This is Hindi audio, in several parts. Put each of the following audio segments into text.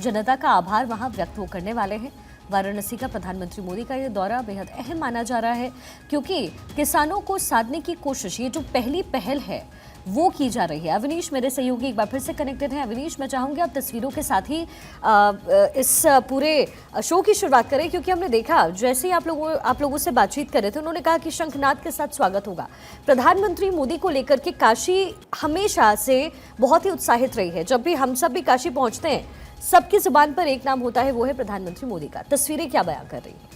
जनता का आभार वहां व्यक्त वो करने वाले हैं। वाराणसी का प्रधानमंत्री मोदी का ये दौरा बेहद अहम माना जा रहा है, क्योंकि किसानों को साधने की कोशिश, ये जो पहली पहल है वो की जा रही है। अवनीश मेरे सहयोगी एक बार फिर से कनेक्टेड हैं। अवनीश, मैं चाहूंगी आप तस्वीरों के साथ ही इस पूरे शो की शुरुआत करें, क्योंकि हमने देखा जैसे ही आप लोगों से बातचीत कर रहे थे, उन्होंने कहा कि शंखनाद के साथ स्वागत होगा। प्रधानमंत्री मोदी को लेकर के काशी हमेशा से बहुत ही उत्साहित रही है। जब भी हम सब भी काशी पहुंचते हैं, सबकी जुबान पर एक नाम होता है, वो है प्रधानमंत्री मोदी का। तस्वीरें क्या बयां कर रही है?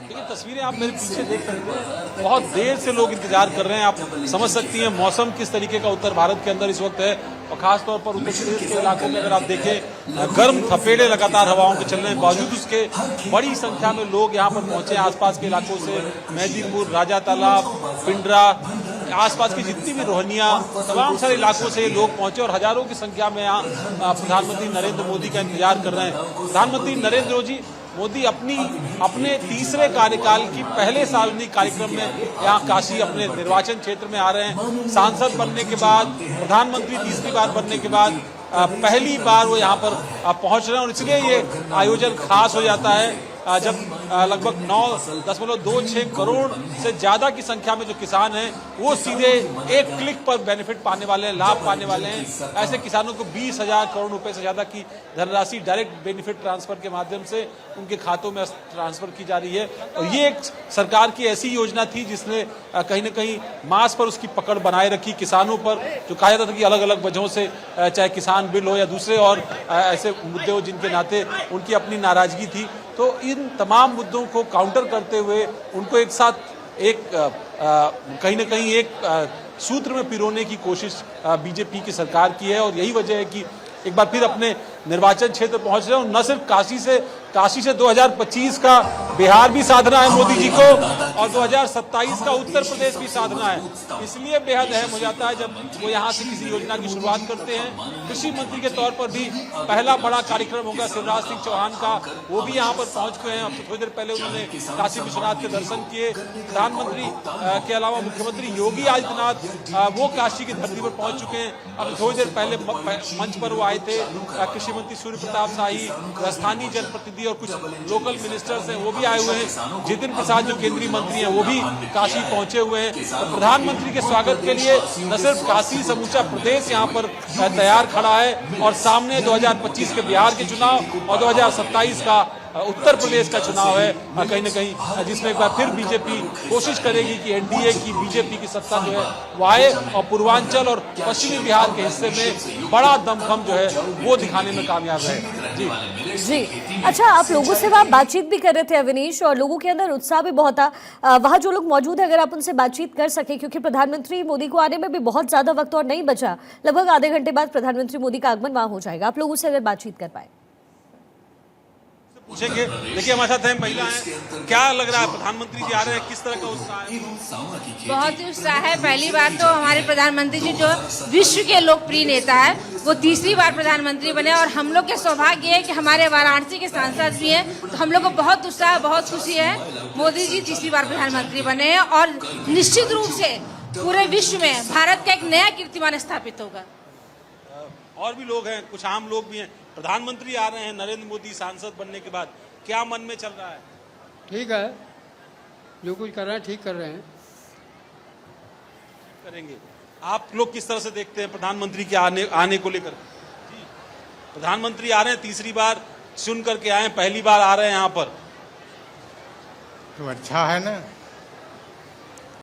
देखिए, तस्वीरें आप मेरे पीछे देख सकते हैं, बहुत देर से लोग इंतजार कर रहे हैं। आप समझ सकती हैं मौसम किस तरीके का उत्तर भारत के अंदर इस वक्त है, और खासतौर पर उत्तर प्रदेश के इलाकों में अगर आप देखें, गर्म थपेड़े लगातार हवाओं के चलने के बावजूद उसके बड़ी संख्या में लोग यहाँ पर पहुंचे। आसपास के इलाकों से मेहदीपुर, राजा तालाब, पिंडरा, आसपास की जितनी भी रोहनिया, तमाम सारे इलाकों से लोग पहुंचे और हजारों की संख्या में यहाँ प्रधानमंत्री नरेंद्र मोदी का इंतजार कर रहे हैं। प्रधानमंत्री नरेंद्र मोदी अपने तीसरे कार्यकाल की पहले सार्वजनिक कार्यक्रम में यहाँ काशी अपने निर्वाचन क्षेत्र में आ रहे हैं। सांसद बनने के बाद, प्रधानमंत्री तीसरी बार बनने के बाद पहली बार वो यहाँ पर पहुंच रहे हैं, और इसलिए ये आयोजन खास हो जाता है जब लगभग 9.26 करोड़ से ज्यादा की संख्या में जो किसान हैं वो सीधे एक क्लिक पर बेनिफिट पाने वाले हैं, लाभ पाने वाले हैं। ऐसे किसानों को 20,000 करोड़ रुपए से ज्यादा की धनराशि डायरेक्ट बेनिफिट ट्रांसफर के माध्यम से उनके खातों में ट्रांसफर की जा रही है। और ये एक सरकार की ऐसी योजना थी जिसने कहीं न कहीं मास पर उसकी पकड़ बनाए रखी किसानों पर, जो कहा जाता था कि अलग अलग वजहों से, चाहे किसान बिल हो या दूसरे और ऐसे मुद्दे हो जिनके नाते उनकी अपनी नाराजगी थी, तो इन तमाम मुद्दों को काउंटर करते हुए उनको एक साथ कहीं न कहीं एक सूत्र में पिरोने की कोशिश बीजेपी की सरकार की है। और यही वजह है कि एक बार फिर अपने निर्वाचन क्षेत्र पहुंच रहे हैं। और न सिर्फ काशी से 2025 का बिहार भी साधना है मोदी जी को, और 2027 का उत्तर प्रदेश भी साधना है। इसलिए बेहद अहम हो जाता है जब वो यहाँ से किसी योजना की शुरुआत करते हैं। कृषि मंत्री के तौर पर भी पहला बड़ा कार्यक्रम होगा शिवराज सिंह चौहान का, वो भी यहाँ पर पहुंच गए हैं। अब थोड़ी देर पहले उन्होंने काशी विश्वनाथ के दर्शन किए। प्रधानमंत्री के अलावा मुख्यमंत्री योगी आदित्यनाथ वो काशी की धरती पर पहुंच चुके हैं। अब थोड़ी देर पहले मंच पर वो आए थे कृषि मंत्री सूर्य प्रताप शाही, स्थानीय जनप्रतिनिधि और कुछ लोकल मिनिस्टर्स हैं, वो भी आए हुए हैं। जितिन प्रसाद जो केंद्रीय मंत्री हैं वो भी काशी पहुंचे हुए हैं। तो प्रधानमंत्री के स्वागत के लिए न सिर्फ काशी, समूचा प्रदेश यहाँ पर तैयार खड़ा है। और सामने 2025 के बिहार के चुनाव और 2027 का उत्तर प्रदेश का चुनाव है, कहीं न कहीं जिसमें एक बार फिर बीजेपी कोशिश करेगी कि एनडीए की, बीजेपी की सत्ता जो है वो आए और पूर्वांचल और पश्चिमी बिहार के हिस्से में बड़ा दमखम जो है वो दिखाने में कामयाब रहे। जी, अच्छा, आप लोगों से वहाँ बातचीत भी कर रहे थे अवनीश, और लोगों के अंदर उत्साह भी बहुत था। वहाँ जो लोग मौजूद है, अगर आप उनसे बातचीत कर सके, क्योंकि प्रधानमंत्री मोदी को आने में भी बहुत ज्यादा वक्त और नहीं बचा, लगभग आधे घंटे बाद प्रधानमंत्री मोदी का आगमन वहाँ हो जाएगा। आप लोगों से अगर बातचीत कर पाए पूछेंगे। देखिए, हमारे साथ है महिला हैं, क्या लग रहा है प्रधानमंत्री जी आ रहे हैं, किस तरह का उत्साह है? बहुत ही उत्साह है। पहली बात तो हमारे प्रधानमंत्री जी जो विश्व के लोकप्रिय नेता है वो तीसरी बार प्रधानमंत्री बने, और हम लोग के सौभाग्य है कि हमारे वाराणसी के सांसद भी हैं, तो हम लोग को बहुत उत्साह, बहुत खुशी है। मोदी जी तीसरी बार प्रधानमंत्री बने हैं और निश्चित रूप से पूरे विश्व में भारत का एक नया कीर्तिमान स्थापित होगा। और भी लोग हैं, कुछ आम लोग भी हैं। प्रधानमंत्री आ रहे हैं नरेंद्र मोदी सांसद बनने के बाद, क्या मन में चल रहा है? ठीक है, जो कुछ कर रहे हैं ठीक कर रहे हैं। करेंगे। आप लोग किस तरह से देखते हैं प्रधानमंत्री के आने को लेकर? जी, प्रधानमंत्री आ रहे हैं, तीसरी बार चुन करके आए हैं, पहली बार आ रहे हैं यहाँ पर, तो अच्छा है ना।